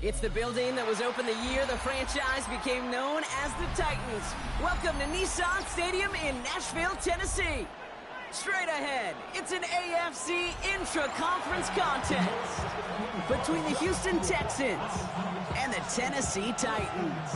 It's the building that was opened the year the franchise became known as the Titans. Welcome to Nissan Stadium in Nashville, Tennessee. Straight ahead, it's an AFC intra-conference contest between the Houston Texans and the Tennessee Titans.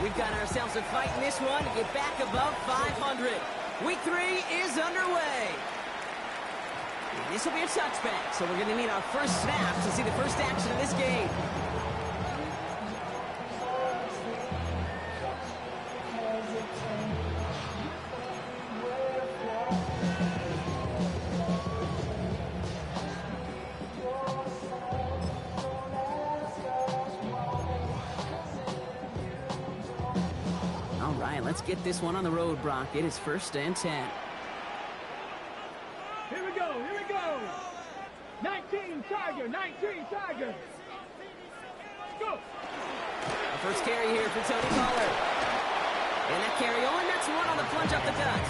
We've got ourselves a fight in this one to get back above 500. Week 3 is underway. This will be a touchback, so we're going to need our first snap to see the first action of this game. All right, let's get this one on the road, Brock. It is 1st and 10. Here we go. 19 Tiger. Go. Our first carry here for Tony Pollard. And that carry only makes one on the plunge up the gut.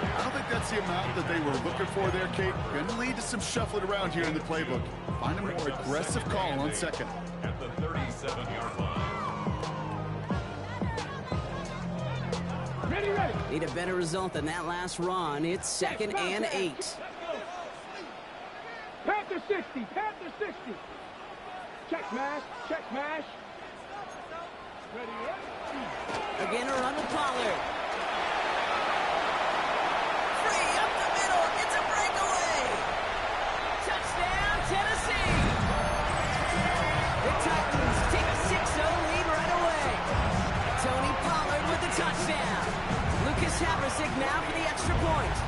I don't think that's the amount that they were looking for there, Kate. Going to lead to some shuffling around here in the playbook. Find a more aggressive call on second. At the 37-yard line. Ready. Need a better result than that last run. It's 2nd and 8. Panther 60. Check mash. Ready. Again, a run with Pollard. Free up the middle. It's a breakaway. Touchdown, Tennessee. The Titans take a 6-0 lead right away. Tony Pollard with the touchdown. Lucas Haversick now for the extra point.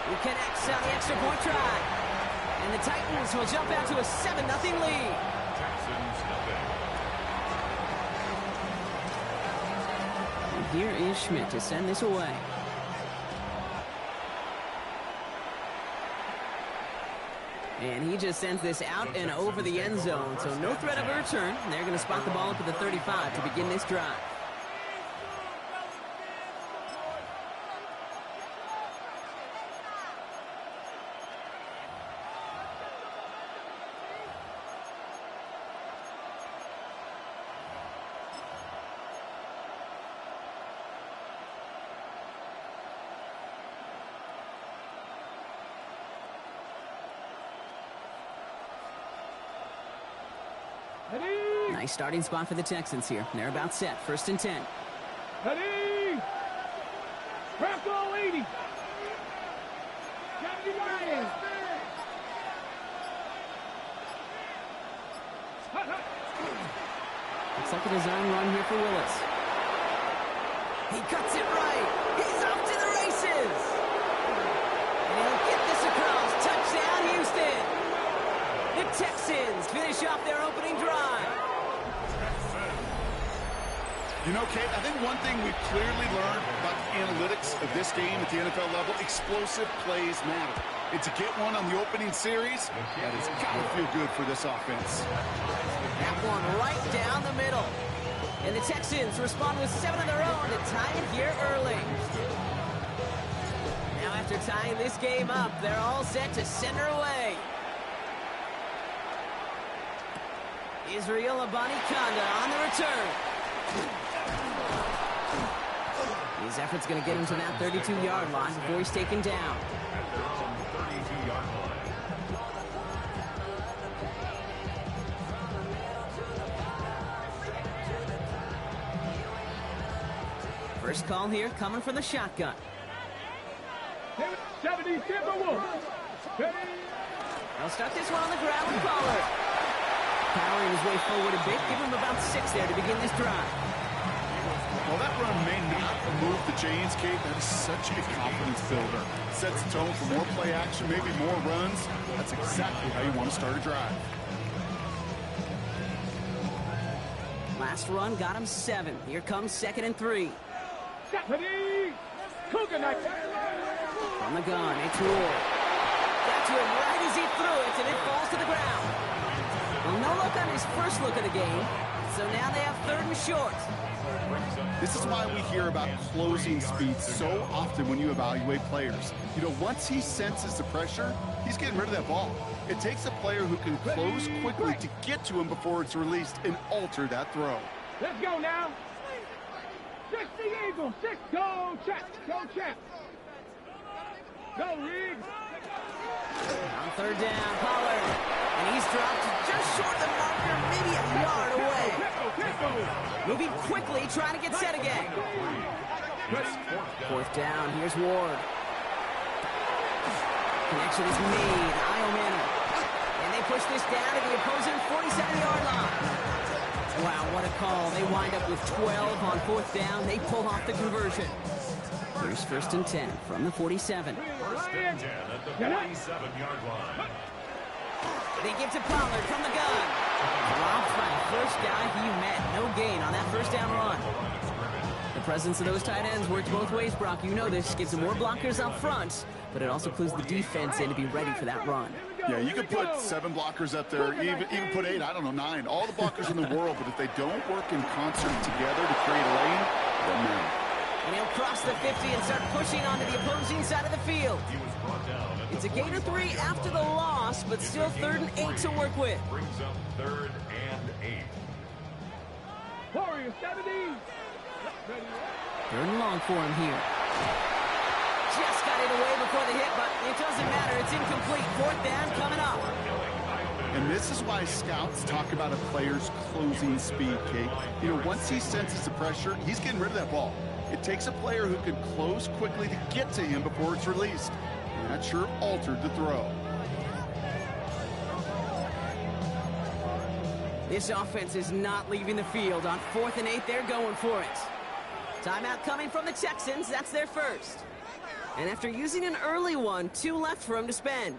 He connects on the extra point try. And the Titans will jump out to a 7-0 lead. Texans nothing. And here is Schmidt to send this away. And he just sends this out and over the end zone, so no threat of a return. They're going to spot the ball up at the 35 to begin this drive. Ready. Nice starting spot for the Texans here. They're about set. 1st and 10. Ready. Bronco 80. Johnny Ryan. Looks like a design run here for Willis. He cuts it right. He's off to the races. And he'll get this across. Touchdown, Houston. The Texans finish off their opening drive. You know, Kate, I think one thing we've clearly learned about the analytics of this game at the NFL level, explosive plays matter. And to get one on the opening series, that has got to feel good for this offense. That one right down the middle. And the Texans respond with 7 of their own to tie it here early. Now after tying this game up, they're all set to send her away. Israel Abanikanda on the return. His effort's going to get him to that 32-yard line before he's taken down. At their own 32-yard line. First call here coming from the shotgun. 70 Timberwolves. Ready. They'll start this one on the ground with Pollard. Powering his way forward a bit, give him about 6 there to begin this drive. While that run may not move the chains, Kate, that is such a confidence builder. Sets the tone for more play action, maybe more runs. That's exactly how you want to start a drive. Last run got him 7. Here comes 2nd and 3. Ready. Cougar Knight. From the gun, it's Ward. Got to him right as he threw it, and it falls to the ground. Well, no luck on his first look at the game, so now they have 3rd and short. This is why we hear about closing speed so often when you evaluate players. You know, once he senses the pressure, he's getting rid of that ball. It takes a player who can close quickly to get to him before it's released and alter that throw. Let's go now. 60 Eagles. 6. Go, Chat. Go, Chat. Go, Riggs. On 3rd down, Pollard. And he's dropped just short of the marker, maybe a yard away. Moving quickly, trying to get set again. 4th down, here's Ward. Connection is made. Io Manning. And they push this down to the opposing 47-yard line. Wow, what a call. They wind up with 12 on 4th down. They pull off the conversion. Here's 1st and 10 from the 47. 1st and 10 at the 47-yard line. They give to Pollard from the gun. Dropped by the first guy he met. No gain on that 1st down run. The presence of those tight ends works both ways, Brock. You know this. Gives them more blockers up front, but it also clues the defense in to be ready for that run. Yeah, you could put 7 blockers up there, even put 8, I don't know, 9. All the blockers in the world, but if they don't work in concert together to create a lane, it doesn't matter. And he'll cross the 50 and start pushing onto the opposing side of the field. It's a gain of 3 after the loss, but still 3rd and 8 to work with. Brings up 3rd and 8. Warriors 70. 3rd and long for him here. Just got it away before the hit, but it doesn't matter. It's incomplete. 4th down coming up. And this is why scouts talk about a player's closing speed, Kate. You know, once he senses the pressure, he's getting rid of that ball. It takes a player who can close quickly to get to him before it's released. And that sure altered the throw. This offense is not leaving the field. On 4th and 8, they're going for it. Timeout coming from the Texans. That's their first. And after using an early one, 2 left for him to spend.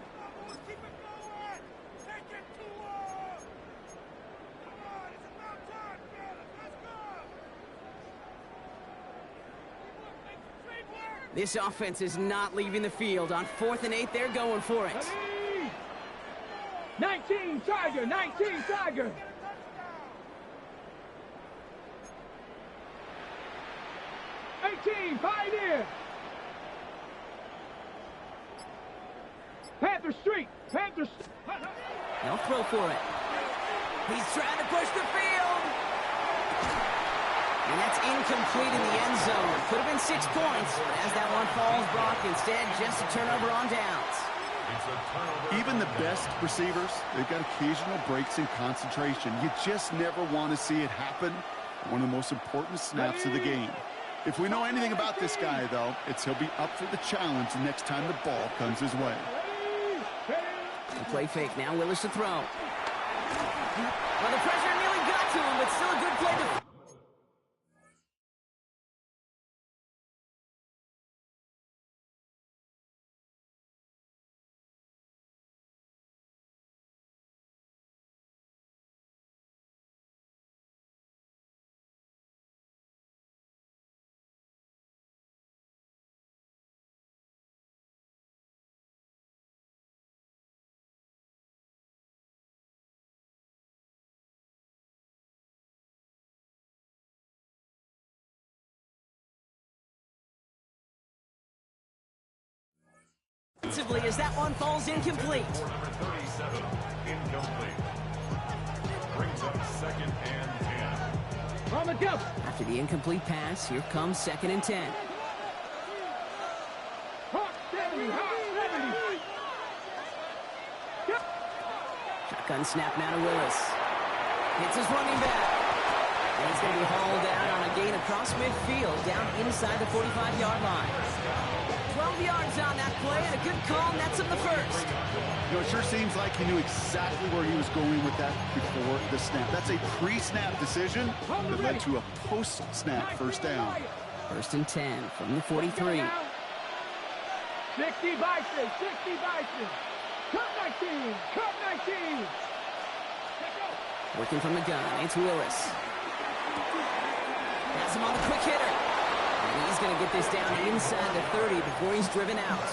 This offense is not leaving the field. On 4th and 8, they're going for it. 19 Tiger, 19 Tiger. 18 Pioneer. Panther Street, Panther Street. They'll throw for it. He's trying to push the field. And that's incomplete in the end zone. Could have been 6 points, but as that one falls, Brock, instead just a turnover on downs. Even the best receivers, they've got occasional breaks in concentration. You just never want to see it happen. One of the most important snaps of the game. If we know anything about this guy, though, it's he'll be up for the challenge the next time the ball comes his way. The play fake now, Willis to throw. Well, the pressure nearly got to him, but still a good play to... As that one falls incomplete. For number 37, incomplete. Brings up 2nd and 10. On the go. After the incomplete pass, here comes 2nd and 10. Hawk 70, Hawk 70. Shotgun snap now to Willis. Hits his running back. And he's going to be hauled down on a gain across midfield, down inside the 45-yard line. 12 yards on that play, and a good call nets him the first. You know, it sure seems like he knew exactly where he was going with that before the snap. That's a pre-snap decision that led to a post-snap 1st down. 1st and 10 from the 43. 60 Bison, 60 Bison. Cut 19, cut 19. Working from the gun, it's Willis. Has him on the quick hitter. And he's going to get this down inside the 30 before he's driven out.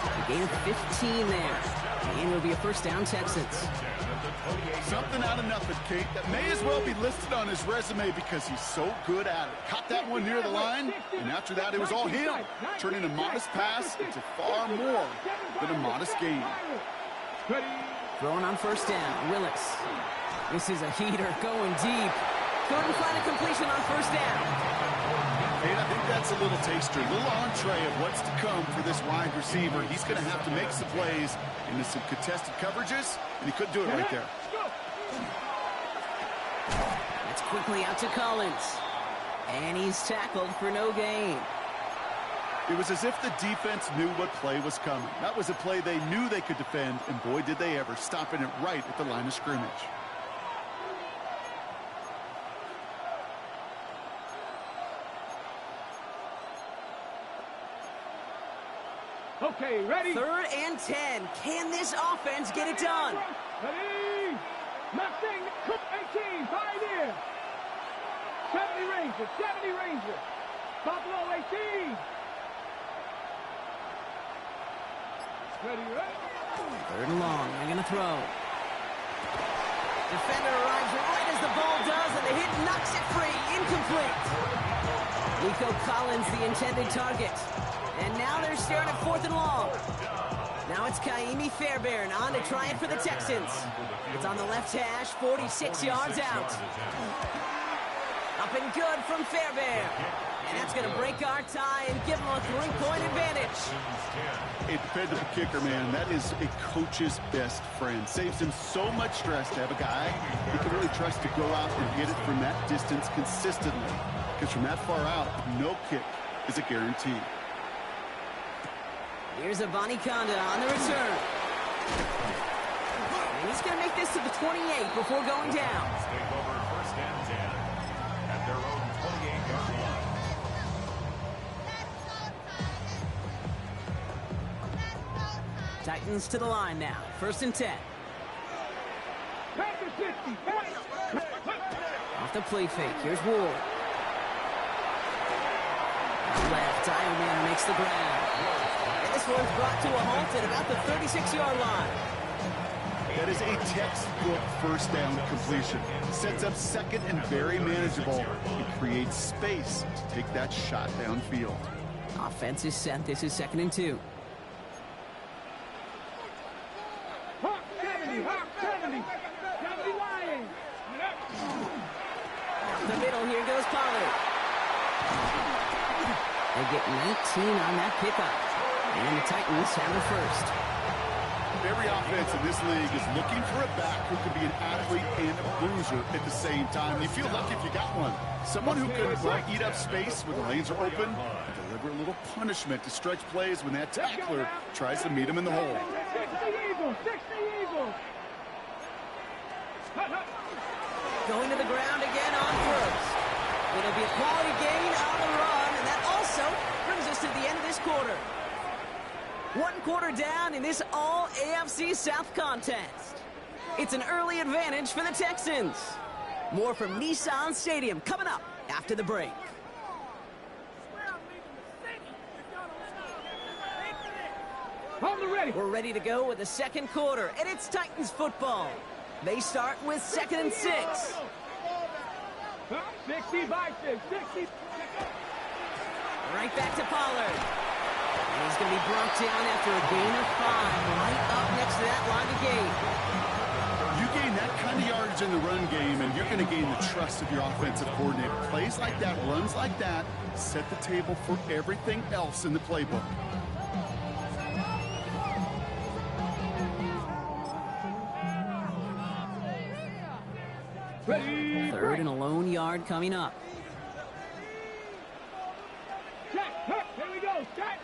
A gain of 15 there. And it'll be a first down, Texans. Something out of nothing, Kate. That may as well be listed on his resume because he's so good at it. Caught that one near the line, and after that, it was all him. Turning a modest pass into far more than a modest gain. Throwing on first down, Willis. This is a heater going deep. Couldn't find a completion on first down. Kate, I think that's a little taster, a little entree of what's to come for this wide receiver. He's going to have to make some plays into some contested coverages, and he couldn't do it right there. It's quickly out to Collins. And he's tackled for no gain. It was as if the defense knew what play was coming. That was a play they knew they could defend, and boy, did they ever, stopping it right at the line of scrimmage. Okay, ready? 3rd and 10. Can this offense get it done? Ready? Nothing. 18, pioneer. 70 Rangers, 70 Rangers. Buffalo 18. Ready, ready? 3rd and long. They're going to throw. Defender arrives right as the ball does, and the hit knocks it free. Incomplete. Nico Collins, the intended target. And now they're staring at 4th and long. Now it's Kaimi Fairbairn on to try it for the Texans. It's on the left hash, 46 yards out. Up and good from Fairbairn. And that's going to break our tie and give them a 3-point advantage. A dependable kicker, man. That is a coach's best friend. Saves him so much stress to have a guy he can really trust to go out and hit it from that distance consistently. Because from that far out, no kick is a guarantee. Here's Avani Conda on the return. And he's going to make this to the 28 before going down. Take over 1st and 10 at their own 28-yard line. Titans to the line now. 1st and 10. Off the play fake. Here's Ward. Left. Ironman makes the grab. And this one's brought to a halt at about the 36-yard line. That is a textbook first down completion. Sets up 2nd and very manageable. It creates space to take that shot downfield. Offense is set. This is 2nd and 2. Hawk 70, Hawk 70. 70 Lions. Up the middle, here goes Pollard. They get 19 on that pickup. And the Titans have the first. Every offense in this league is looking for a back who can be an athlete and a bruiser at the same time. You feel lucky if you got one. Someone who can eat up space when the lanes are open and deliver a little punishment to stretch plays when that tackler tries to meet him in the hole. 60 Eagles, 60 Eagles. Going to the ground again on first. It'll be a quality gain on the run, and that also brings us to the end of this quarter. 1 quarter down in this all-AFC South contest. It's an early advantage for the Texans. More from Nissan Stadium coming up after the break. On the ready. We're ready to go with the 2nd quarter, and it's Titans football. They start with 2nd and 6. 60 by 6, 60. Right back to Pollard. And he's going to be brought down after a gain of 5, right up next to that line of gain. You gain that kind of yardage in the run game, and you're going to gain the trust of your offensive coordinator. Plays like that, runs like that, set the table for everything else in the playbook. Ready. 3rd and a lone yard coming up. Check. Here we go. Check.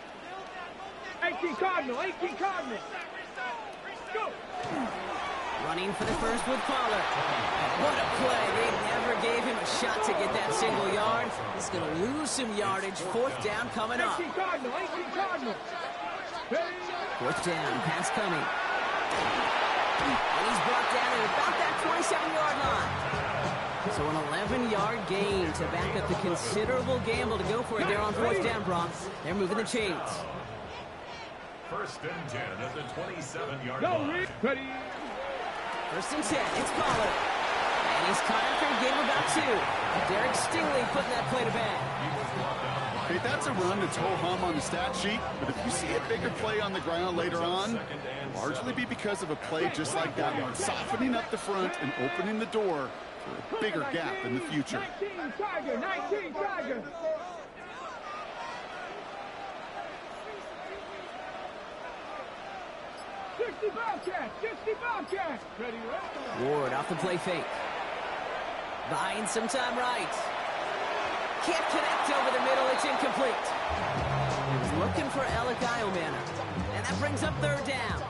18 Cardinal. 18 Cardinal. Go. Running for the first with Pollard. What a play. They never gave him a shot to get that single yard. He's going to lose some yardage. 4th down coming up. 18 Cardinal. 18 Cardinal. 4th down. Pass coming. And he's brought down at about that 27-yard line. So an 11-yard gain to back up the considerable gamble to go for it there on fourth down, Brock. They're moving the chains. First and 10 at the 27-yard Go, line. Rick. Ready. First and 10, it's Pollard. And he's caught after a gain of about 2. Derek Stingley putting that play to bed. Okay, that's a run that's ho-hum on the stat sheet, but if you see a bigger play on the ground later on, it'll largely be because of a play just like that one, softening up the front and opening the door for a bigger gap in the future. 19 Tiger, 19 Tiger. Bobcat, 60 Bobcat. Ready, ready. Ward off the play fake. Buying some time right. Can't connect over the middle. It's incomplete. He was looking for Alec Iomana. And that brings up third down.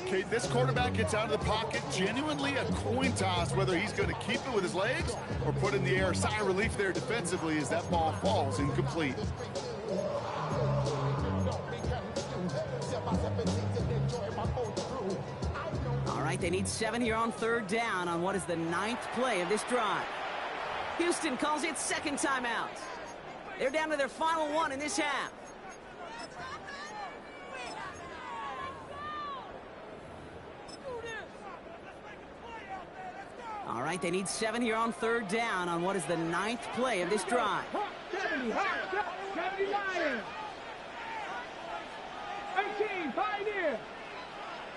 Okay, this quarterback gets out of the pocket, genuinely a coin toss, whether he's going to keep it with his legs or put it in the air. Sigh of relief there defensively as that ball falls incomplete. All right, they need 7 here on third down on what is the 9th play of this drive. Houston calls it second timeout. They're down to their final one in this half. All right, they need 7 here on third down on what is the 9th play of this drive. 70, 70 Lions. 18 Pioneer.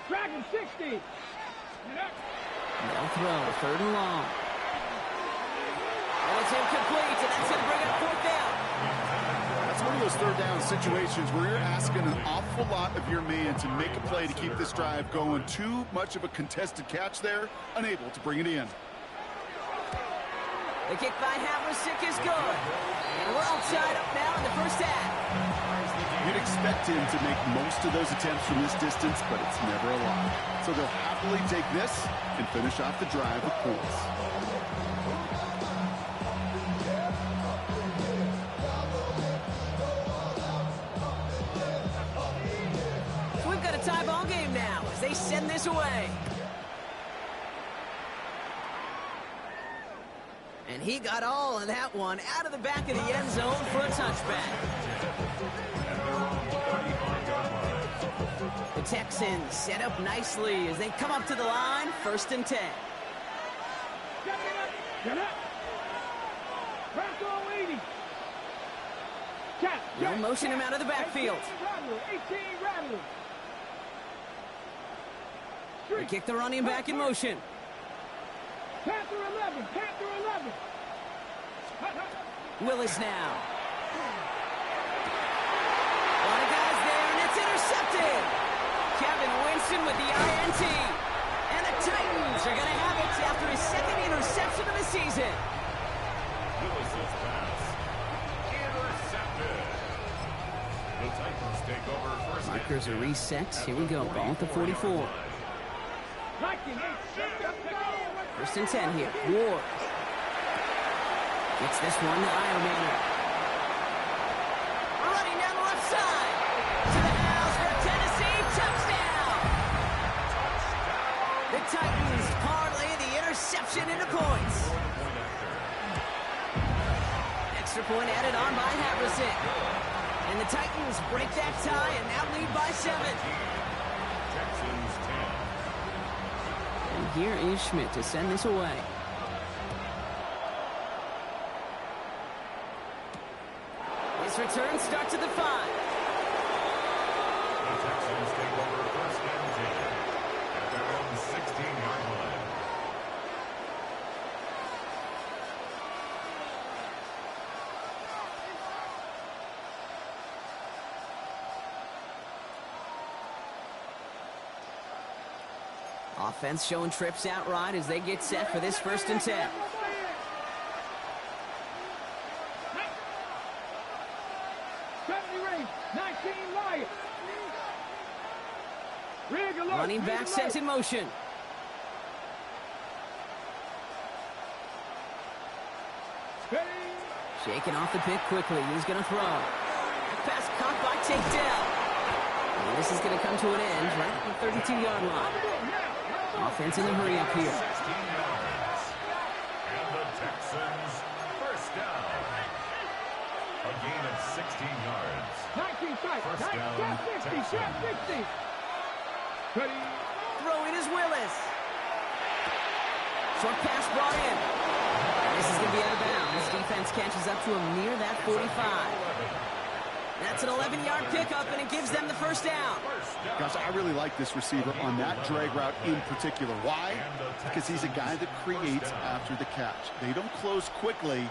Dragon 60. They'll throw, third and long. And it's incomplete, and that's going to bring up fourth down. That's one of those third down situations where you're asking an awful lot of your man to make a play to keep this drive going. Too much of a contested catch there, unable to bring it in. The kick by Havlicek is good. And we're all tied up now in the first half. You'd expect him to make most of those attempts from this distance, but it's never a lot. So they'll happily take this and finish off the drive with points. So we've got a tie ball game now as they send this away. And he got all of that one out of the back of the end zone for a touchback. The Texans set up nicely as they come up to the line, first and 10. Get up. Bronco 80. They'll motion him out of the backfield. 18 Rattler. They kick the running back in motion. Panther 11. Panther 11. Willis now. A lot of guys there, and it's intercepted. Kevin Winston with the INT. And the Titans are going to have it after his second interception of the season. Willis's pass. Intercepted. The Titans take over first. Markers are reset. Here we go. Ball at the 44. First and 10 here. Ward. Gets this one to Iomana. Running down the left side. To the house for Tennessee. Touchdown. The Titans parlay the interception into points. Extra point added on by Havlicek. And the Titans break that tie and now lead by 7. Texans 10. And here is Schmidt to send this away. This return starts at the 5. The Texans take over first and 10 at their own 16-yard line. Offense showing trips out right as they get set for this first and 10. Running back sent in motion. Shaking off the pick quickly. He's going to throw. Pass caught by Takedell. And this is going to come to an end right at the 32-yard line. Offense in the hurry up here. 16 yards. And the Short pass brought in. And this is going to be out of bounds. Defense catches up to him near that 45. That's an 11-yard pickup, and it gives them the first down. Gosh, I really like this receiver on that drag route in particular. Why? Because he's a guy that creates after the catch. They don't close quickly.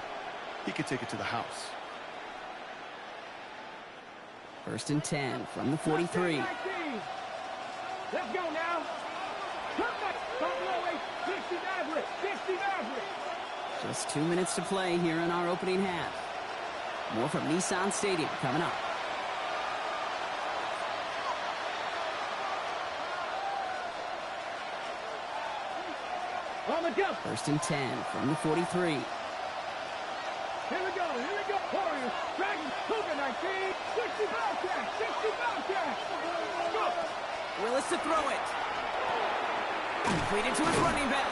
He can take it to the house. First and 10 from the 43. Let's go now. Just 2 minutes to play here in our opening half. More from Nissan Stadium coming up. On the jump. First and 10 from the 43. Here we go. Warriors, Dragons, Cougar 19, 60 Bobcat, 60 Bobcat. Go. Willis to throw it. Completed to his running back.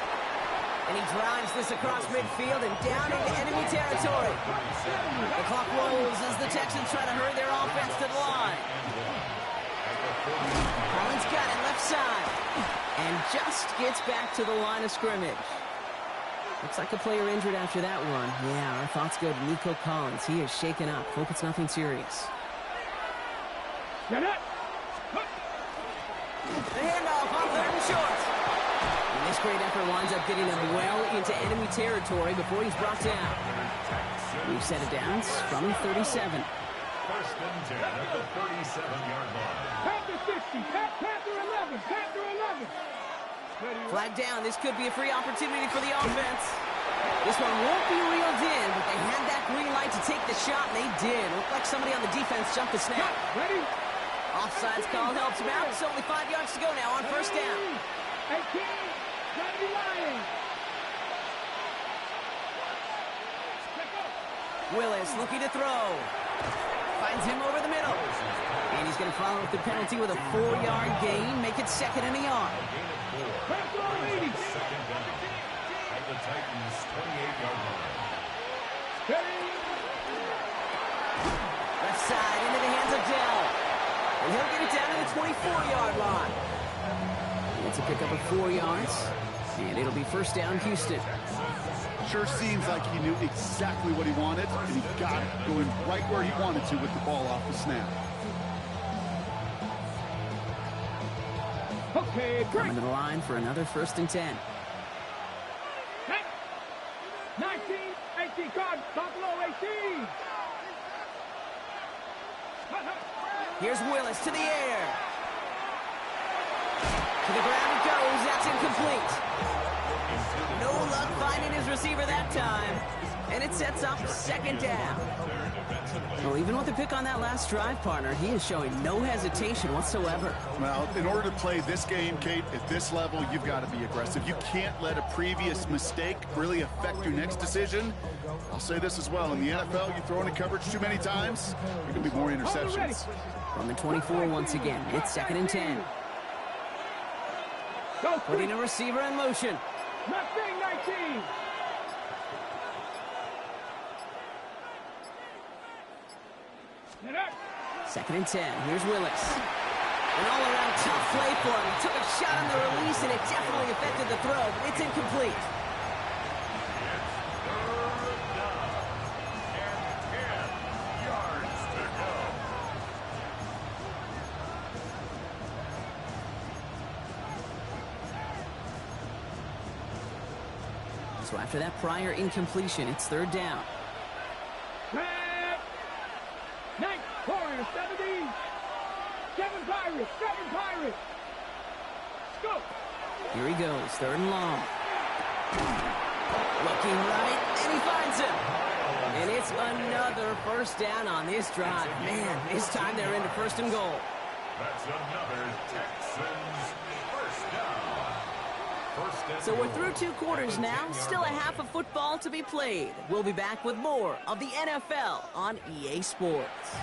And he drives this across midfield and down into enemy territory. The clock rolls as the Texans try to hurry their offense to the line. Collins got it left side. And just gets back to the line of scrimmage. Looks like a player injured after that one. Yeah, our thoughts go to Nico Collins. He is shaken up. Hope it's nothing serious. Get it. The handoff on third and short. And this great effort winds up getting him well into enemy territory before he's brought down. We've set it down from 37. First and 10 at the 37-yard line. Panther 60, Panther 11, Panther 11. Flag down. This could be a free opportunity for the offense. This one won't be reeled in, but they had that green light to take the shot, and they did. Looked like somebody on the defense jumped the snap. Ready? Offsides call helps him out. It's only 5 yards to go now on first down. 18, gotta be lying. Willis looking to throw. Finds him over the middle. And he's going to follow up the penalty with a 4-yard gain. Make it second and a yard. Second down at the Titans' 28-yard line. Left side into the hands of Dell. And he'll get it down to the 24-yard line. It's a pickup of 4 yards. And it'll be first down, Houston. Sure seems like he knew exactly what he wanted, and he got it, going right where he wanted to with the ball off the snap. Okay, Coming to the line for another first and 10. 19, 18, card, Buffalo 18. Here's Willis to the air. To the ground it goes. That's incomplete. No luck finding his receiver that time. And it sets up second down. Well, even with the pick on that last drive, partner, he is showing no hesitation whatsoever. Well, in order to play this game, Kate, at this level, you've got to be aggressive. You can't let a previous mistake really affect your next decision. I'll say this as well. In the NFL, you throw into coverage too many times, there can be more interceptions. From the 24 once again, it's second and 10. Putting a receiver in motion. Mustang 19. Second and 10. Here's Willis. An all-around tough play for him. He took a shot on the release, and it definitely affected the throw, but it's incomplete. So after that prior incompletion, it's third down. Ninth, Warriors, 17. 7 Pirates, 7 Pirates. Go. Here he goes, third and long. Looking right, and he finds him. And it's another first down on this drive. Man, this time they're into first and goal. That's another Texans first down. So we're through 2 quarters now. Still a half of football to be played. We'll be back with more of the NFL on EA Sports.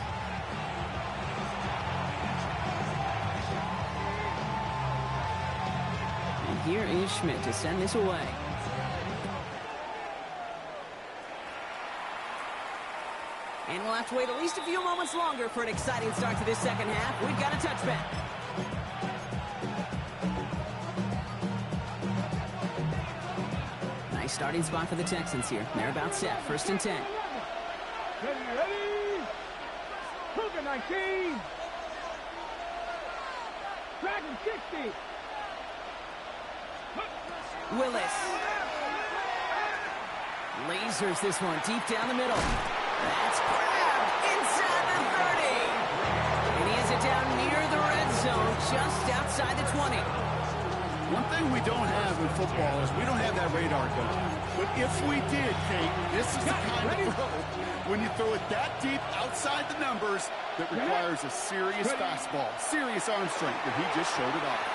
And here is Schmidt to send this away. And we'll have to wait at least a few moments longer for an exciting start to this second half. We've got a touchback. starting spot for the Texans here. They're about set. 1st and 10. Ready. Cougar 19. Dragon 60. Willis. Lasers this one deep down the middle. That's grabbed inside the 30. And he has it down near the red zone, just outside the 20. One thing we don't have in football is we don't have that radar gun. But if we did, Kate, this is the kind of throw when you throw it that deep outside the numbers that requires a serious fastball, serious arm strength, and he just showed it off.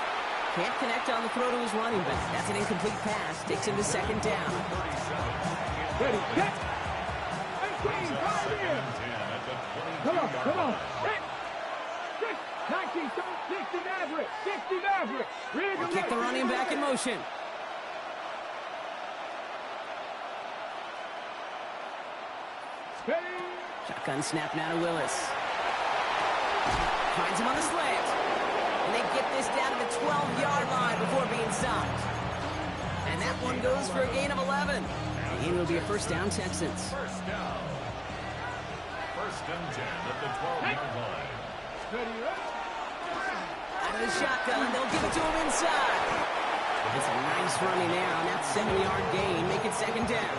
Can't connect on the throw to his running back. That's an incomplete pass. Takes him to 2nd down. Ready, set. 19, 5 in. Come on. 19, 60 Maverick. 60 Maverick. We'll kick the running back in motion. Ready. Shotgun snap now to Willis. Finds him on the slant. And they get this down to the 12-yard line before being stopped. And that one goes for a gain of 11. And it will be a 1st down, Texans. 1st down. 1st and 10 at the 12-yard line. Ready, Out of the shotgun, they'll give it to him inside. It's a nice running there on that 7-yard gain. Make it 2nd down.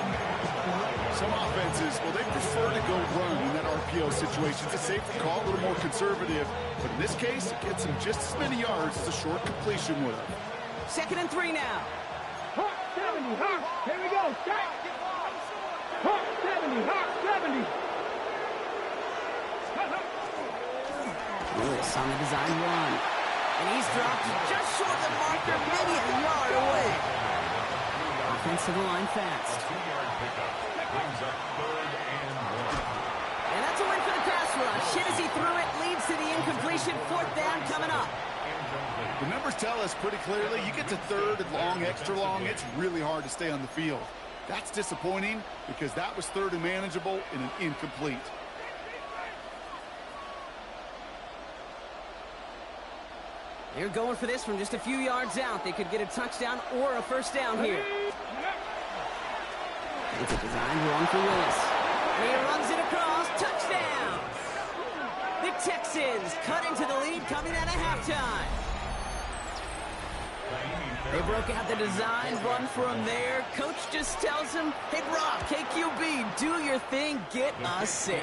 Some offenses, well, they prefer to go run in that RPO situation. It's a safer call, a little more conservative. But in this case, it gets him just as many yards as a short completion would have. 2nd and 3 now. Hawk 70, Hawk. Here we go. Check. Hawk 70, Hawk 70. Willis on the design run. And he's dropped just short of the marker, maybe a yard away. Offensive line fast. 2-yard pickup. Brings up 3rd and 1. And that's a win for the pass rush. Shit as he threw it, leads to the incompletion. 4th down coming up. The numbers tell us pretty clearly, you get to 3rd and long, extra long, it's really hard to stay on the field. That's disappointing because that was 3rd and manageable and an incomplete. They're going for this from just a few yards out. They could get a touchdown or a 1st down here. It's a designed run for Willis. And he runs it across. Touchdown! The Texans cut into the lead coming out of halftime. They broke out the design run for him there. Coach just tells him, hey, Brock, KQB, do your thing, get us 6.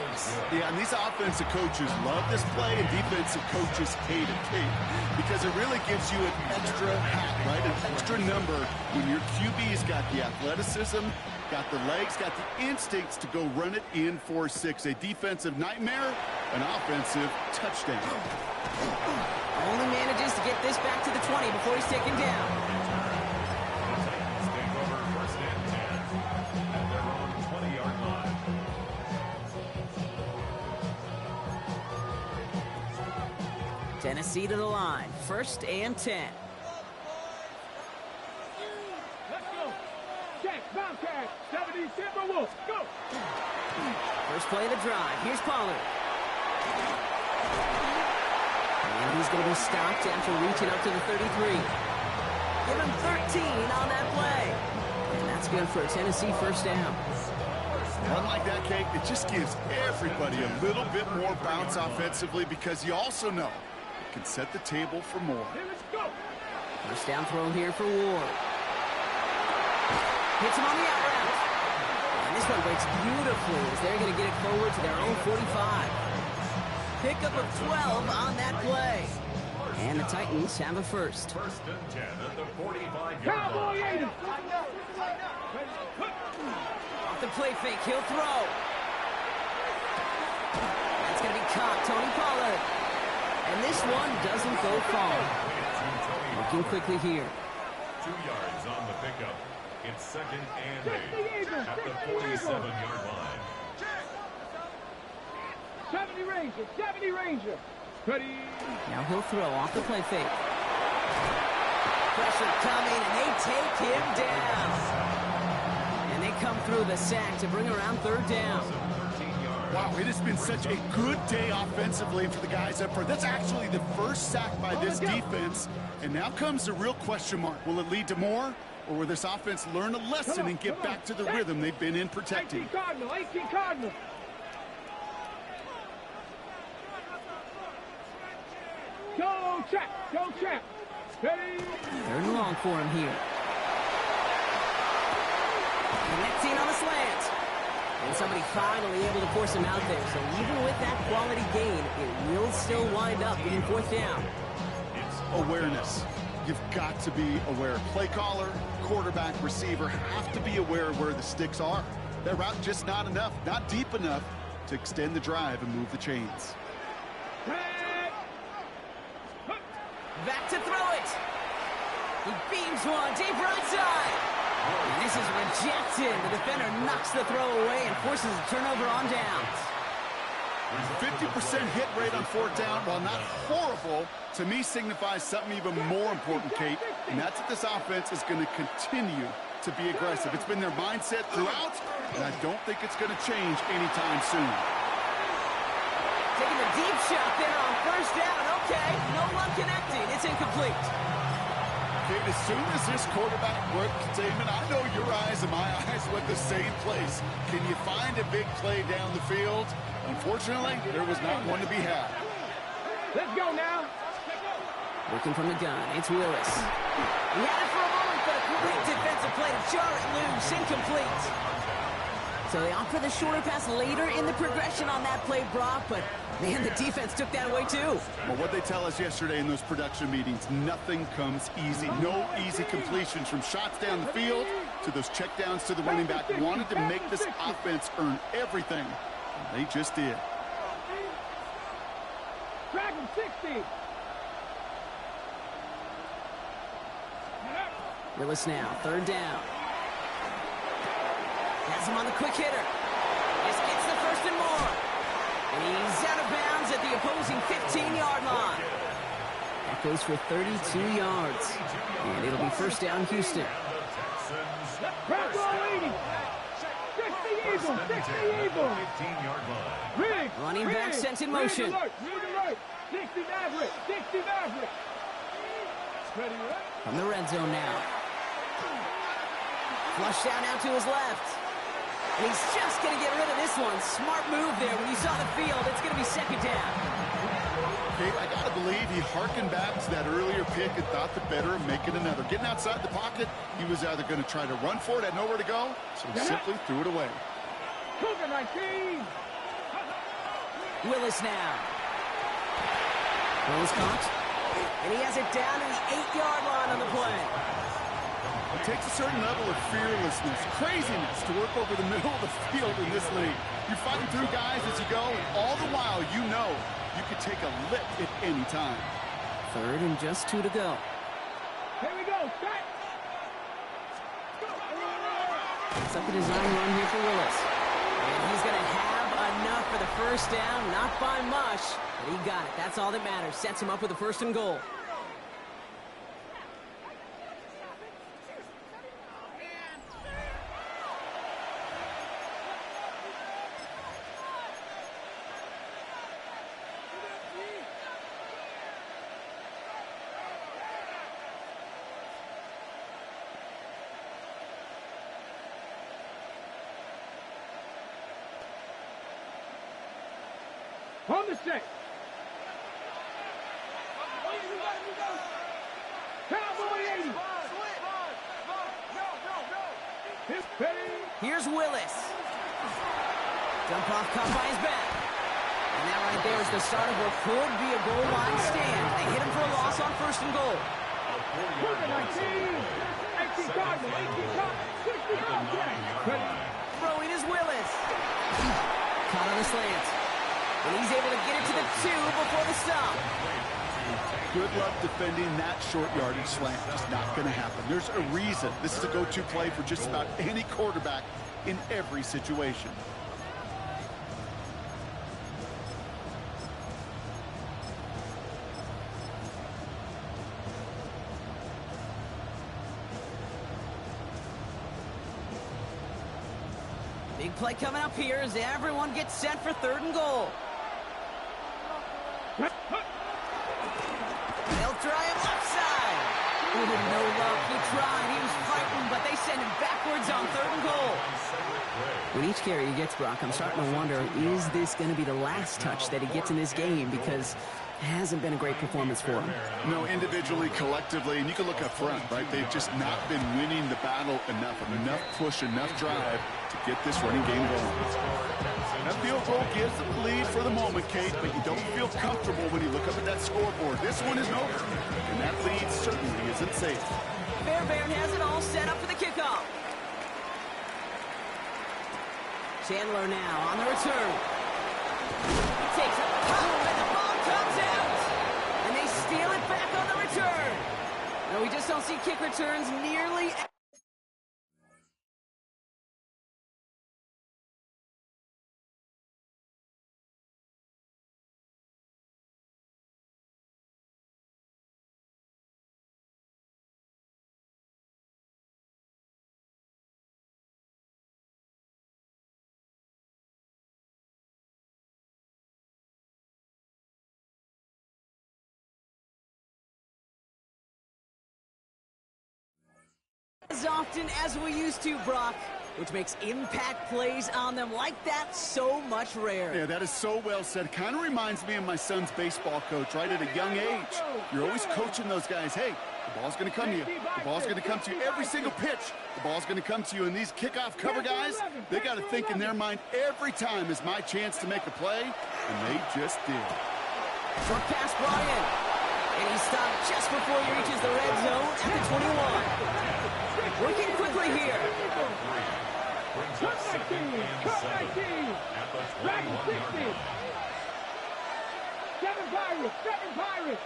Yeah, and these offensive coaches love this play, and defensive coaches hate it, because it really gives you an extra hat, right? An extra number when your QB's got the athleticism, got the legs, got the instincts to go run it in for 6. A defensive nightmare, an offensive touchdown. Only manages to get this back to the 20 before he's taken down. Take over 1st and 10 at their own 20-yard line. Tennessee to the line. 1st and 10. Let's go. Check, Bobcat. 70 Timberwolves. Go. First play of the drive. Here's Pollard. And he's going to be stopped after reaching up to the 33. Give him 13 on that play. And that's good for a Tennessee 1st down. Run like that, Kate, it just gives everybody a little bit more bounce offensively because you also know it can set the table for more. Here we go. 1st down throw here for Ward. Hits him on the out route. And this one breaks beautifully as they're going to get it forward to their own 45. Pickup of 12 on that play. And the Titans have a 1st. 1st and 10 at the 45-yard Cowboy line. 80. Off the play fake, he'll throw. That's going to be caught, Tony Pollard. And this one doesn't go far. Looking quickly here. 2 yards on the pickup. It's 2nd and 8 at the 47-yard line. 70 Ranger. 70 Ranger. Ready. Now he'll throw off the play fake. Pressure coming, and they take him down. And they come through the sack to bring around 3rd down. Wow, it has been such a good day offensively for the guys up front. That's actually the 1st sack by this defense. And now comes the real question mark. Will it lead to more? or will this offense learn a lesson and get back to the rhythm they've been in protecting? 18 Cardinal, 18 Cardinal. Go, check, go, check. Ready? Third and long for him here. Connecting on the slant. And somebody finally able to force him out there. So even with that quality gain, it will still wind up being fourth down. Awareness. You've got to be aware. Play caller, quarterback, receiver have to be aware of where the sticks are. That route just not enough, not deep enough to extend the drive and move the chains. Back to throw it. He beams one deep right side. And this is rejected. The defender knocks the throw away and forces a turnover on downs. 50% hit rate on fourth down, while not horrible, to me signifies something even more important, Kate, and that's that this offense is going to continue to be aggressive. It's been their mindset throughout, and I don't think it's going to change anytime soon. Taking a deep shot there on first down. Okay, no luck connecting. It's incomplete. Kate, as soon as this quarterback broke containment, I know your eyes and my eyes went the same place. Can you find a big play down the field? Unfortunately, there was not one to be had. Let's go now. Working from the gun, it's Willis. He had it for a moment, but a great defensive play to jar it loose, incomplete. So they opt for the shorter pass later in the progression on that play, Brock, but man, the defense took that away too. Well, what they tell us yesterday in those production meetings, nothing comes easy. No easy completions from shots down the field to those checkdowns to the running back. Wanted to make this offense earn everything. They just did. Dragon 60. Willis now, third down. Has him on the quick hitter. This gets the first and more. And he's out of bounds at the opposing 15-yard line. That goes for 32 yards. And it'll be first down, Houston. Bravo 80. 60 Eagles, 60 Eagles. 15-yard line. Rig. Running back sent in motion. Rig alert. 60 Maverick, 60 Maverick. Ready, right? From the red zone now. Flush down out to his left. And he's just going to get rid of this one. Smart move there. When you saw the field, it's going to be second down. Kate, I got to believe he harkened back to that earlier pick and thought the better of making another. Getting outside the pocket, he was either going to try to run for it, had nowhere to go, so he simply threw it away. Cougar 19. Willis now. Willis caught. And he has it down to the 8-yard line on the play. It takes a certain level of fearlessness, craziness to work over the middle of the field in this league. You're fighting through guys as you go, and all the while you know you could take a lick at any time. Third and just 2 to go. Here we go. Set. It's up a design run here for Willis. And he's going to have enough for the first down, not by much, but he got it. That's all that matters. Sets him up with a first and goal. On the set. Cowboy 80. Here's Willis. Dump off caught by his back. And that right there is the start of what could be a goal line stand. They hit him for a loss on first and goal. Cougar 19. 18 Cardinal, 18 Cardinal, 60 Cardinal. Throwing is Willis. Caught on the slant. And he's able to get it to the 2 before the stop. Good luck defending that short yardage slant. Just not going to happen. There's a reason this is a go-to play for just about any quarterback in every situation. Big play coming up here as everyone gets set for third and goal. They'll try him left side. Oh, no luck. He tried. He was fighting yards on 3rd and goal. With each carry he gets, Brock, I'm starting to wonder, is this going to be the last touch that he gets in this game? Because it hasn't been a great performance for him. No, individually, collectively, and you can look up front, right? They've just not been winning the battle enough push, enough drive to get this running game going. That field goal gives them the lead for the moment, Kate, but you don't feel comfortable when you look up at that scoreboard. This one isn't over, and that lead certainly isn't safe. Fairbairn has it all set up for the kickoff. Chandler now on the return. He takes a pop, and the ball comes out. And they steal it back on the return. No, we just don't see kick returns nearly. As often as we used to, Brock, which makes impact plays on them like that so much rarer. Yeah, that is so well said. Kind of reminds me of my son's baseball coach, right? At a young age, you're always coaching those guys, hey, the ball's going to come to you. The ball's going to come to you every single pitch. The ball's going to come to you. And these kickoff cover guys, they got to think in their mind every time is my chance to make a play, and they just did. Short pass brought in, and he stopped just before he reaches the red zone at the 21. Working quickly here. Cut 19. Dragon 60. 7 Pirates.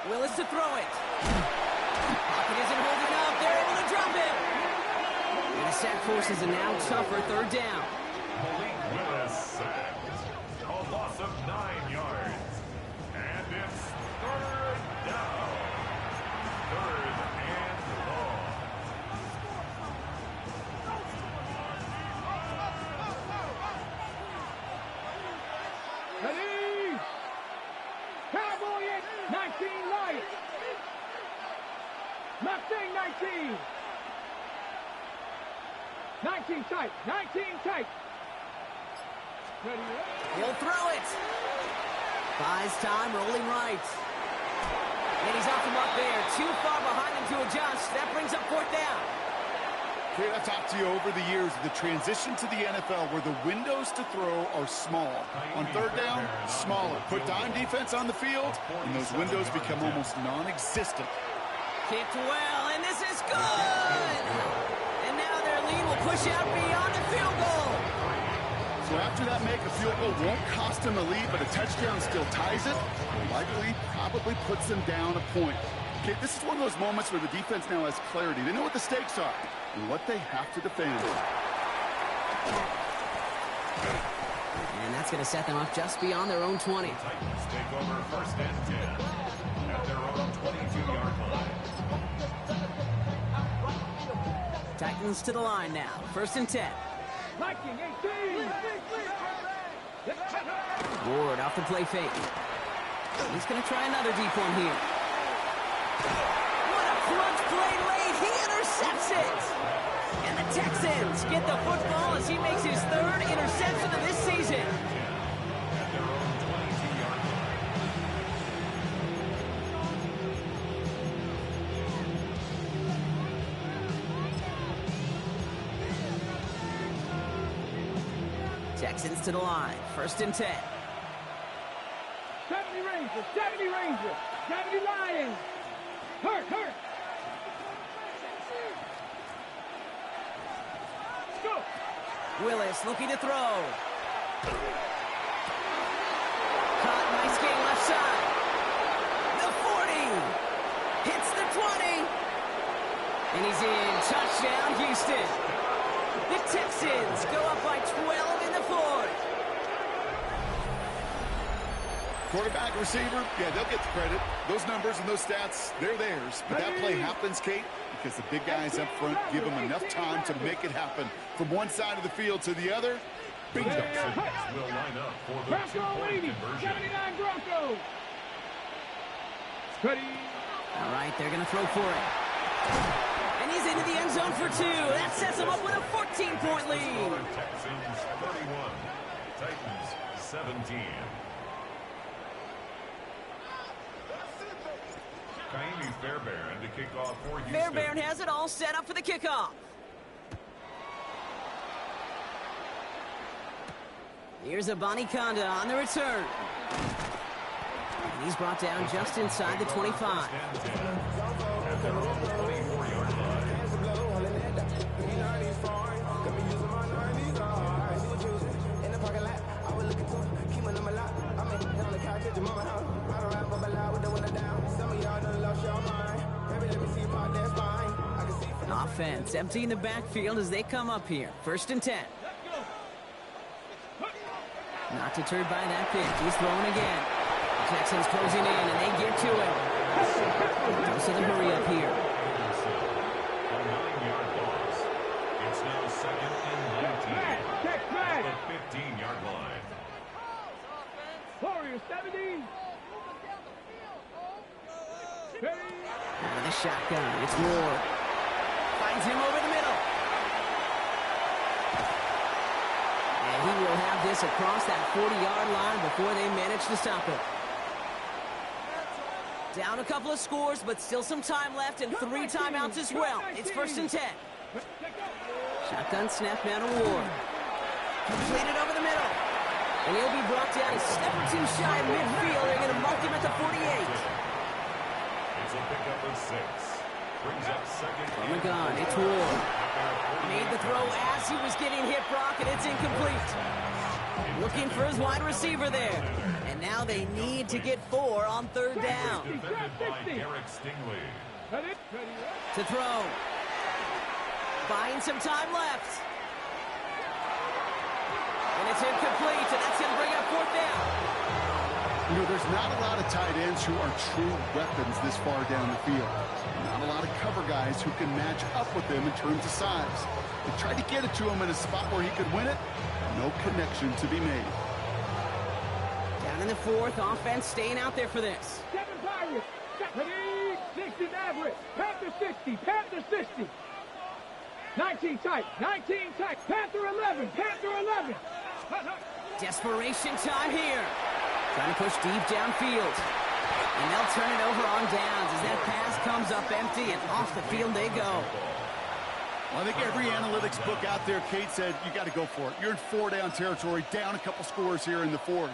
Willis to throw it. Pocket isn't holding up. They're able to drop it. And the sack forces a now tougher 3rd down. Malik Willis sacked. A loss of 9 yards. And it's 3rd down. 3rd and long. Ready? Cowboy it. 19 light. Mustang 19. 19 tight. 19 tight. Ready? He'll throw it. Buys time, rolling right. And he's off the mark there. Too far behind him to adjust. That brings up 4th down. Okay, I've talked to you over the years of the transition to the NFL where the windows to throw are small. On 3rd down, smaller. Put dime defense on the field, and those windows become almost non-existent. Kicked well, and this is good! And now their lead will push out beyond the field goal. So after that make, a field goal won't cost them the lead, but a touchdown still ties it. Likely, probably puts them down a point. Okay, this is one of those moments where the defense now has clarity. They know what the stakes are and what they have to defend. And that's going to set them up just beyond their own 20. Titans take over 1st and 10 at their own 22-yard line. Titans to the line now. 1st and 10. Viking 18. Ward off the play fake. He's going to try another deep one here. What a clutch play late. He intercepts it. And the Texans get the football as he makes his 3rd interception of this season. At their own 22-yard line. Texans to the line. 1st and 10. 70 Rangers. 70 Lions. Hurt. Go. Willis looking to throw. Caught, nice game left side. The 40. Hits the 20. And he's in. Touchdown, Houston. The Texans go up by 12 in the 4th. Quarterback, receiver, yeah, they'll get the credit. Those numbers and those stats, they're theirs. But that play happens, Kate, because the big guys up front give them enough time to make it happen. From one side of the field to the other, bingo. Texans will line up for the Bronco two-point 80. conversion. 79 Broncos. Ready? All right, they're going to throw for it. And he's He's into the end zone for 2. That sets him up with a 14-point lead. Texans 31, Titans 17. Kaimi Fairbairn to kick off for Houston. Fairbairn has it all set up for the kickoff. Here's Abanikanda on the return. And he's brought down just inside the 25. At their own 24-yard line. Offense emptying the backfield as they come up here. 1st and 10. Not deterred by that pitch. He's throwing again. The Texans closing in, and they get to him. Dose of the hurry up here. A 9-yard loss. It's now 2nd and 19 at the 15-yard line. Warriors 70. Out of the shotgun. It's Ward. Finds him over the middle. And he will have this across that 40-yard line before they manage to stop it. Down a couple of scores, but still some time left and 3 timeouts as well. It's 1st and 10. Shotgun snap now to Ward. Completed over the middle. And he'll be brought down a step or 2 shy of midfield. They're going to mark him at the 48. It's a pickup of 6. Brings up 2nd. From the gun, it's Ward. Made the throw as he was getting hit, Brock, and it's incomplete. Looking for his wide receiver there. And now they need to get 4 on 3rd down. Defended by Derek Stingley. To throw. Buying some time left. And it's incomplete, and that's going to bring up 4th down. You know, there's not a lot of tight ends who are true weapons this far down the field. Not a lot of cover guys who can match up with them in terms of size. They tried to get it to him in a spot where he could win it. No connection to be made. Down in the 4th, offense staying out there for this. 7 Pirates. 60 Maverick. Panther 60. Panther 60. 19 tight. 19 tight. Panther 11. Panther 11. Desperation time here. Trying to push deep downfield. And they'll turn it over on downs as that pass comes up empty and off the field they go. Well, I think every analytics book out there, Kate, said you got to go for it. You're in 4-down territory, down a couple scores here in the 4th.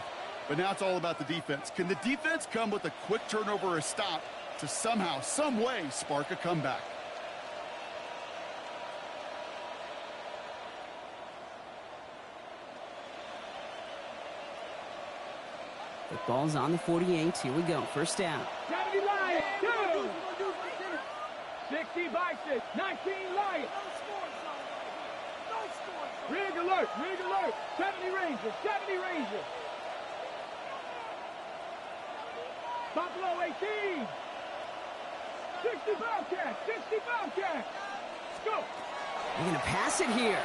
But now it's all about the defense. Can the defense come with a quick turnover or a stop to somehow, some way, spark a comeback? The ball's on the 48. Here we go. 1st down. 70 Lions. 2. 60 Bison. 19 Lions. Rig alert. Rig alert. 70 Rangers. 70 Rangers. Buffalo 18. 60 Bobcats. 60 Bobcats. Let's go. They're going to pass it here.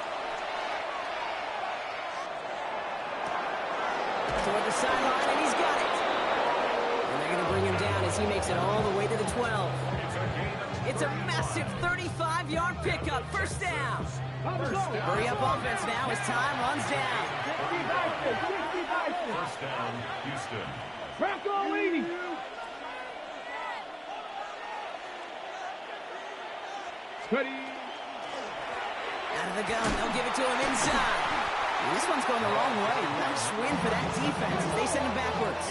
Toward the sideline, and he's got it. And they're going to bring him down as he makes it all the way to the 12. It's a massive 35-yard pickup. 1st down. Hurry up offense now as time runs down. 1st down, Houston. Bronco 80. Ready. Out of the gun, they'll give it to him inside. And this one's going the wrong way. Nice win for that defense as they send him backwards.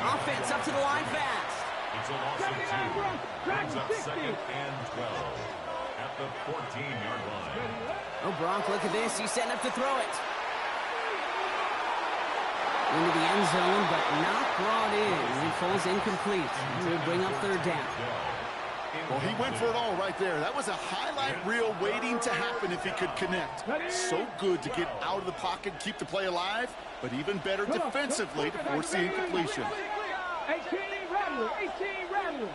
Offense up to the line fast. It's a loss of 2. Brings up 2nd and 12 at the 14-yard line. Oh, Bronk, look at this. He's setting up to throw it. Into the end zone, but not brought in. He falls incomplete. We'll bring up 3rd down. Well, he went for it all right there. That was a highlight reel waiting to happen if he could connect. So good to get out of the pocket and keep the play alive, but even better defensively to force the incompletion. 18 Rattler. 18 Rattler.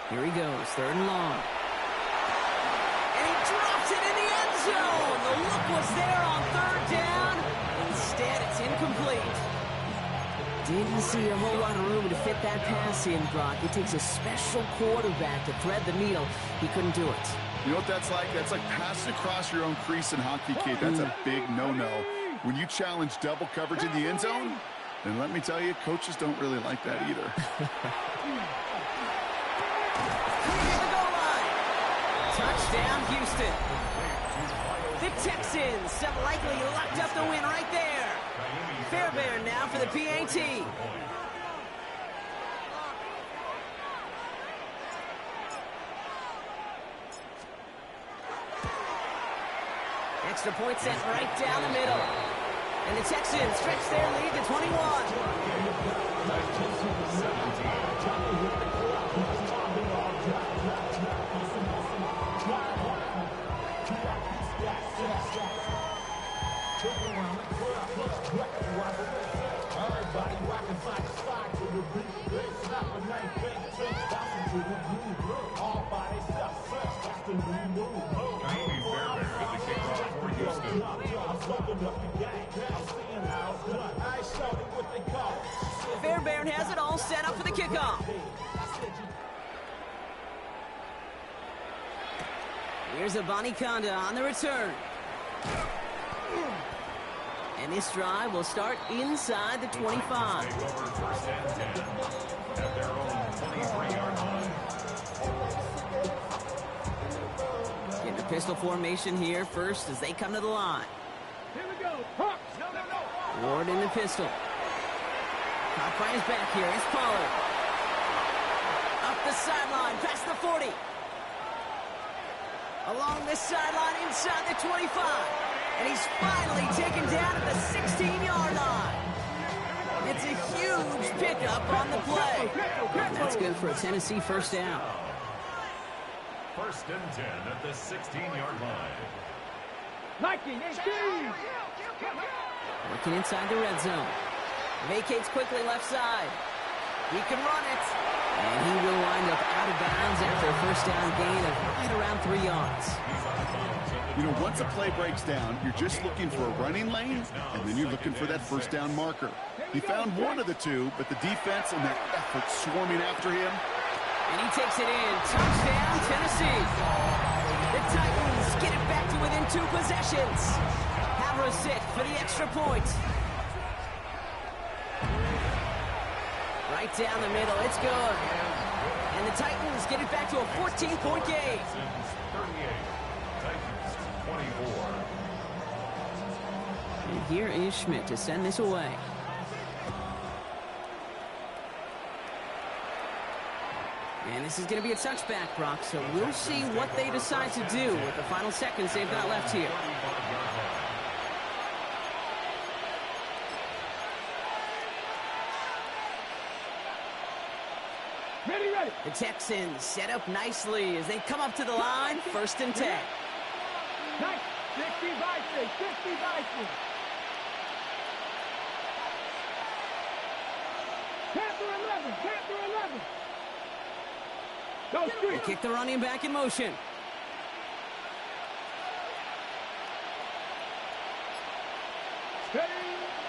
Here he goes, 3rd and long. And he drops it in the end zone. The look was there on 3rd down. Instead, it's incomplete. Didn't see a whole lot of room to fit that pass in, Brock. It takes a special quarterback to thread the needle. He couldn't do it. You know what that's like? That's like passing across your own crease in hockey, kid. That's a big no-no. When you challenge double coverage in the end zone, then let me tell you, coaches don't really like that either. Touchdown, Houston. The Texans have likely locked up the win right there. Fairbairn now for the PAT. Extra point sent right down the middle. And the Texans stretch their lead to 21. Fairbairn has it all set up for the kickoff. Here's Abanikanda on the return. And this drive will start inside the 25. Get the pistol formation here first as they come to the line. Here we go. Hawks. No. Ward in the pistol. Caught by his back here. It's Pollard. Up the sideline, past the 40. Along the sideline, inside the 25. And he's finally taken down at the 16-yard line. It's a huge pickup on the play. And that's good for a Tennessee first down. First and 10 at the 16-yard line. Nike, 18. Working inside the red zone. Vacates quickly left side. He can run it. And he will wind up out of bounds after a first down gain of right around 3 yards. You know, once a play breaks down, you're just looking for a running lane, and then you're looking for that first down marker. He found one of the two, but the defense and their effort swarming after him. And he takes it in. Touchdown, Tennessee. The Titans get it back to within 2 possessions. Havre for the extra point. Right down the middle. It's good. And the Titans get it back to a 14-point game. 38. Titans 24. And here is Schmidt to send this away. And this is going to be a touchback, Brock, so we'll see what they decide to do with the final seconds they've got left here. Ready. The Texans set up nicely as they come up to the line, first and 10. Nice. 60 Bison. Panther 11. Go They street. kick the running back in motion.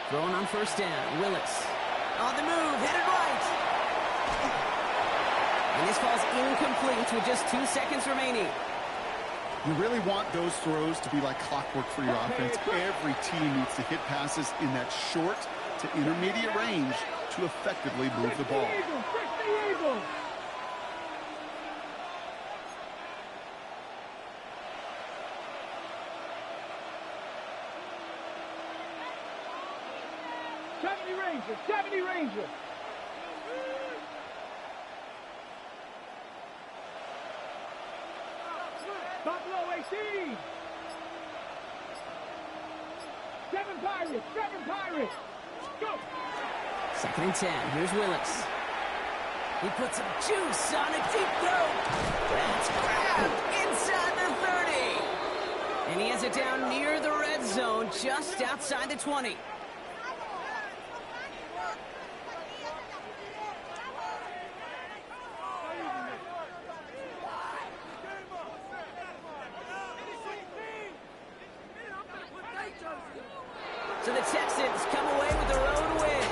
Throwing on first down, Willis. On the move, headed right. And this falls incomplete with just 2 seconds remaining. You really want those throws to be like clockwork for your offense. Every team needs to hit passes in that short to intermediate range to effectively move the ball. Eagle. Ranger. Buffalo 18. 7 Pirates. Go. Second and 10. Here's Willis. He puts some juice on a deep throw. That's grabbed inside the 30. And he has it down near the red zone, just outside the 20. So the Texans come away with the road win.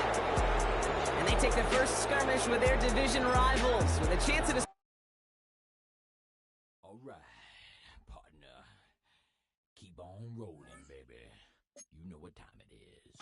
take the first skirmish with their division rivals with a chance at a... All right, partner. Keep on rolling, baby. You know what time it is.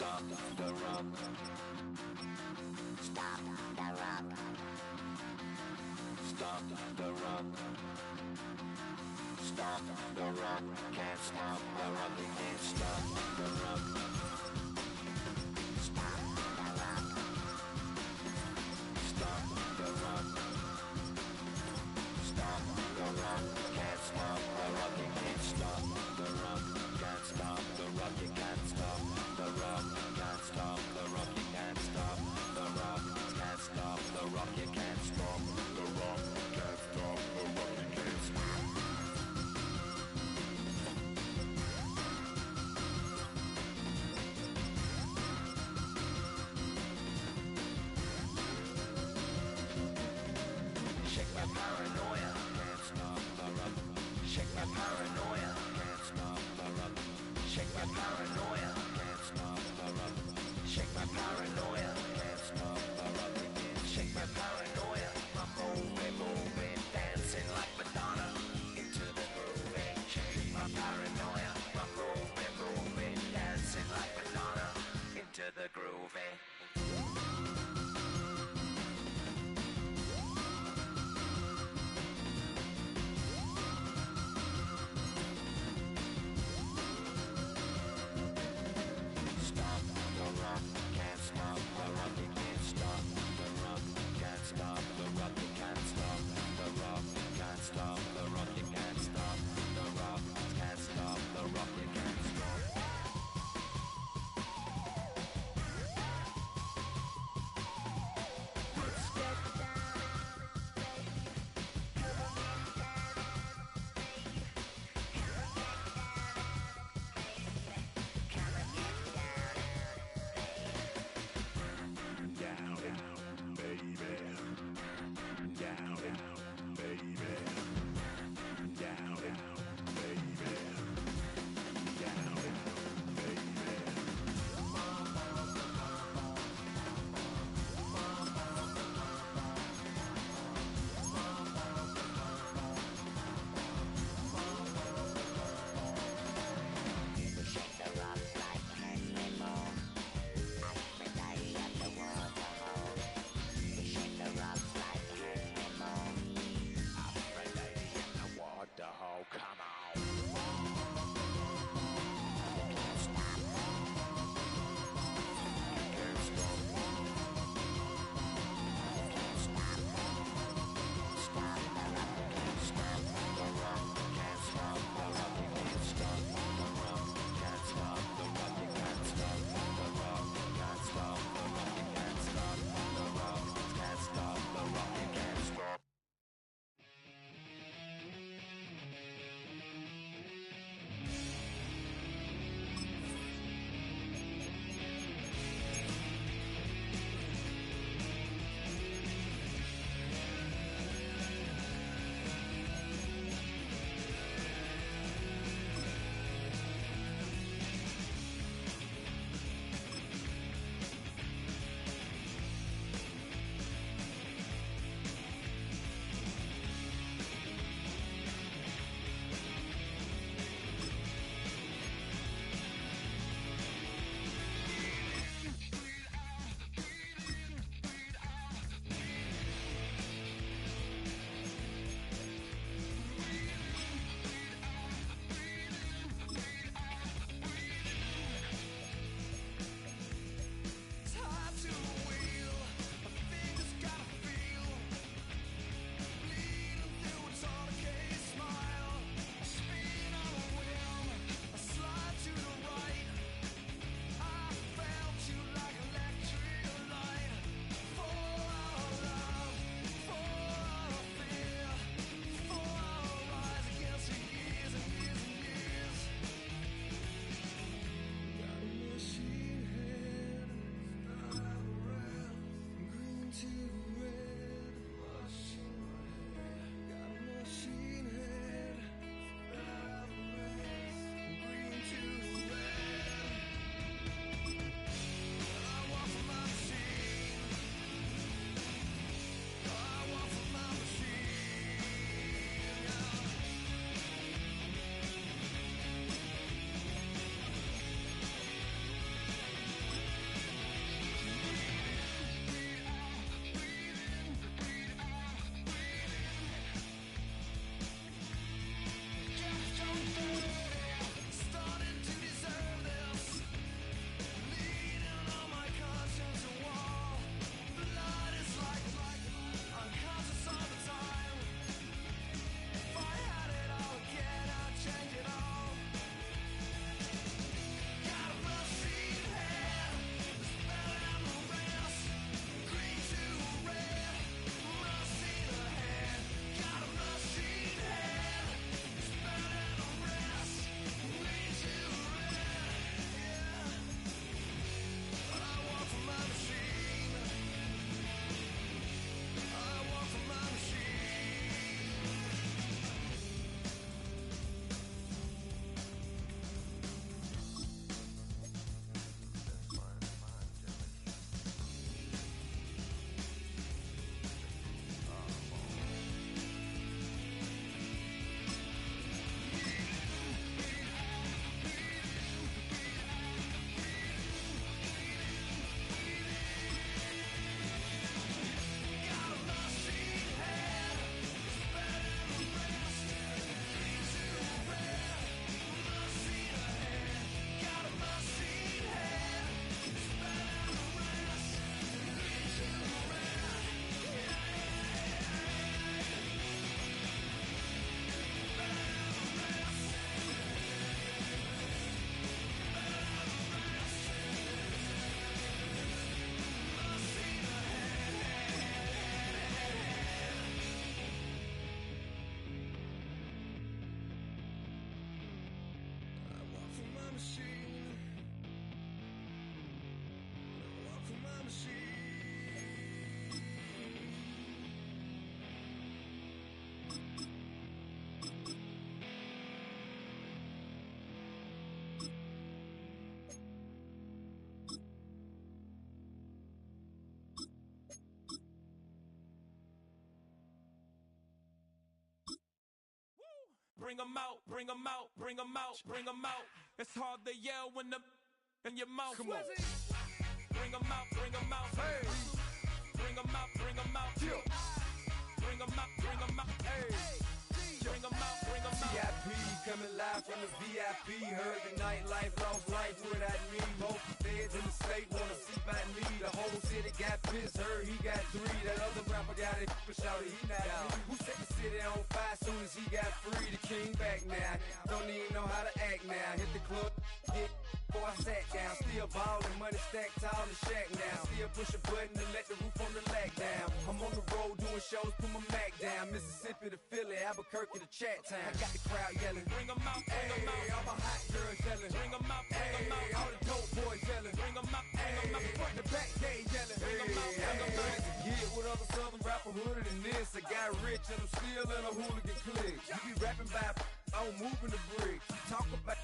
Stop the rock. Stop the rock. Stop the rock. Stop the rock. Can't stop the rock. You can't stop the rock. Stop the rock. Stop the rock. Stop the rock. Can't stop the rock. You can't stop the rock. Can't stop the rock. You can't stop the rock. Can't stop the rock. You can't stop the rock. Can't stop the rock. You can't stop the rock. Can't stop the rock. You can't stop. bring them out, bring them out, bring them out, bring them out. It's hard to yell when the in your mouth. Come on. Bring them out, bring them out. Hey. Bring them out, bring them out. Yeah. Bring them out, bring them out. Hey. Bring them out, bring them out. VIP coming live from the VIP. Heard the nightlife, lost life without me. Most feds in the state wanna see by me. The whole city got pissed, heard he got 3. That other rapper got it for shouted, he not out. Who set the city on fire soon as he got free? The king back now. Don't even know how to act now. Hit the club, hit. Boy, I sat down, still ballin', money stacked tall in the shack now. Still push a button to let the roof on the lag down. I'm on the road doing shows, put my Mac down. Mississippi to Philly, Albuquerque to Chat Town. I got the crowd yelling, bring them out, bring them out. All my hot girls yelling, bring them out, bring them out. All the dope boys yelling, bring them out, bring them out. Front the back gate yelling, bring them out, bring them out. Get with other southern rapper hooded than this. I got rich and I'm still in a hooligan clique. You be rapping by, I'm moving the bricks. Talk about,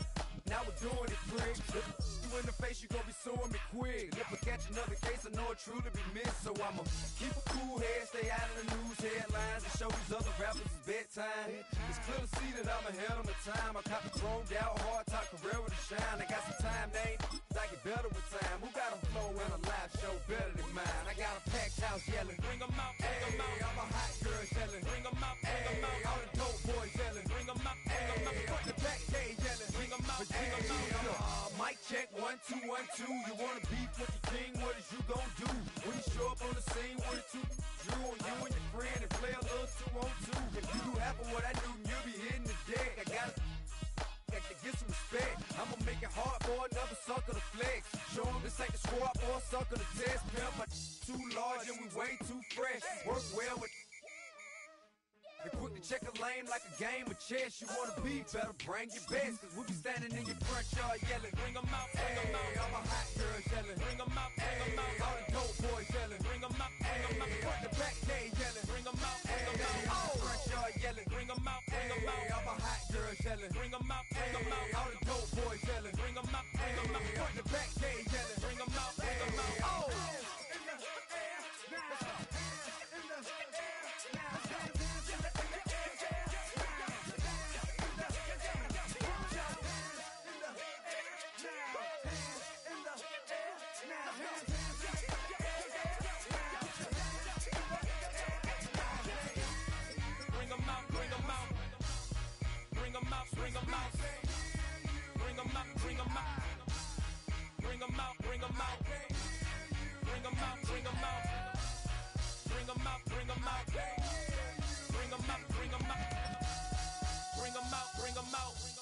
now we're doing it, pricks. You in the face, you gon' be suing me quick. If I catch another case, I know it truly be missed. So I'ma keep a cool head, stay out of the news headlines, and show these other rappers it's bedtime. It's clear to see that I'm ahead of my time. I caught the chromed out, hard talk, career with a shine. I got some time, they ain't I get better with time. Who got a flow and a live show better than mine? I got a packed house yelling, bring them out, bring them out. All my hot girls yelling, bring them out, bring them out. All the dope boys yelling, bring them out, bring them out. Front the back gate yelling, bring them out, bring them out. Mic check, 1 2 1 2. You wanna beef with the king? What is you gon' do when you show up on the scene with a 2 Drew on you and your friend and play a little 2 on 2? If you do half of what I do, you'll be hitting the deck. I got to get some respect. I'ma make it hard for another sucker to flex. Show them this ain't the squad or a sucker to test. Pimp, my too large and we way too fresh. Work well with. They quick to check a lane like a game of chess. You wanna be better, bring your best. Cause we be standing in your front yard yelling, bring them out, bring them out. All my hot girls yelling, bring them out, bring them out. All the dope boys yelling, bring them out, bring them out. Front the back gate yelling, bring them out, bring them out. Front yard yelling, bring them out, bring them out. All my hot girls yelling, bring them out, bring them out. All the dope boys yelling, bring them out, bring them out. Front the back gate yelling, bring them out, bring them out. Bring them out, bring them out. Bring them out, bring them out. Bring them out, bring them out. Bring them out, bring them out. Bring them out, bring them out. Bring them out, bring them out. Bring them out, bring them out. Bring them out, bring them out.